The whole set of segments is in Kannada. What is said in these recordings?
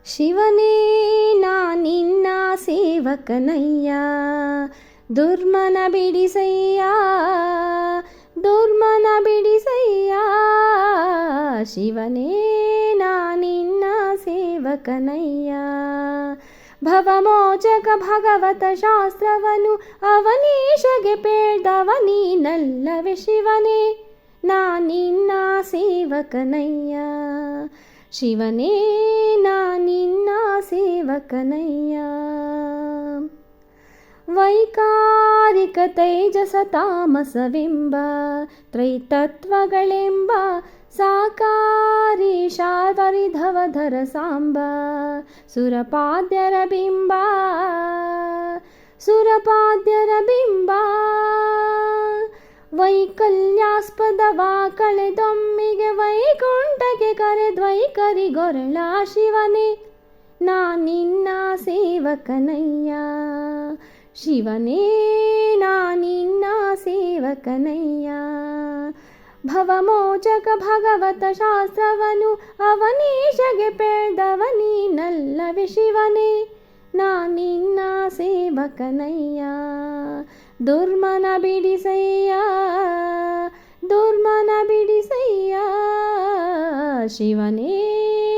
ಶಿವನೇ ನಾ ನಿನ್ನ ಸೇವಕನಯ್ಯ, ದುರ್ಮನ ಬಿಡಿಸಯ್ಯ, ದುರ್ಮನ ಬಿಡಿಸಯ್ಯ. ಶಿವನೇ ನಾ ನಿನ್ನ ಸೇವಕನಯ್ಯ, ಭವಮೋಚಕ ಭಗವತ ಶಾಸ್ತ್ರವನು ಅವನೀಶಗೆ ಪೇಳ್ದವ ನೀನಲ್ಲವೇ ಶಿವನೇ ನಾ ನಿನ್ನ ಸೇವಕನಯ್ಯ. ಶಿವನೇ ನಾ ನಿನ್ನ ಸೇವಕನಯ್ಯ. ವೈಕಾರಿಕ ತೈಜಸ ತಾಮಸವೆಂಬ ತ್ರೈತತ್ವಗಳೆಂಬ ಸಾಕಾರಿ ಶಾರ್ವರಿಧವಧರ ಸಾಂಬ ಸುರಪಾದ್ಯರ ಬಿಂಬ, ಸುರಪಾದ್ಯರ ಬಿಂಬ. ವೈಕಲ್ಯಾಸ್ಪದವಾ ಕಳೆದೊಮ್ಮಿಗೆ ವೈಕುಂಠಕ್ಕೆ ಕರೆದ್ವೈಕರಿಗೊರಳ ಶಿವನೇ ನಾ ನಿನ್ನ ಸೇವಕನಯ್ಯ. ಶಿವನೇ ನಾ ನಿನ್ನ ಸೇವಕನಯ್ಯ, ಭವಮೋಚಕ ಭಗವತ ಶಾಸ್ತ್ರವನು ಅವನೀಶಗೆ ಪೇಳ್ದವ ನೀನಲ್ಲವೇ ಶಿವನೇ ನಾ ನಿನ್ನ ಸೇವಕನಯ್ಯ. ದುರ್ಮನ ಬಿಡಿಸಯ್ಯ, ದುರ್ಮನ ಬಿಡಿಸಯ್ಯ. ಶಿವನೇ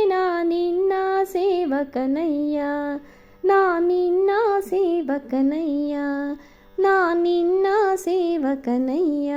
ನಾ ನಿನ್ನ ಸೇವಕನಯ್ಯ, ನಾ ನಿನ್ನ ಸೇವಕನಯ್ಯ, ನಾ ನಿನ್ನ ಸೇವಕನಯ್ಯ.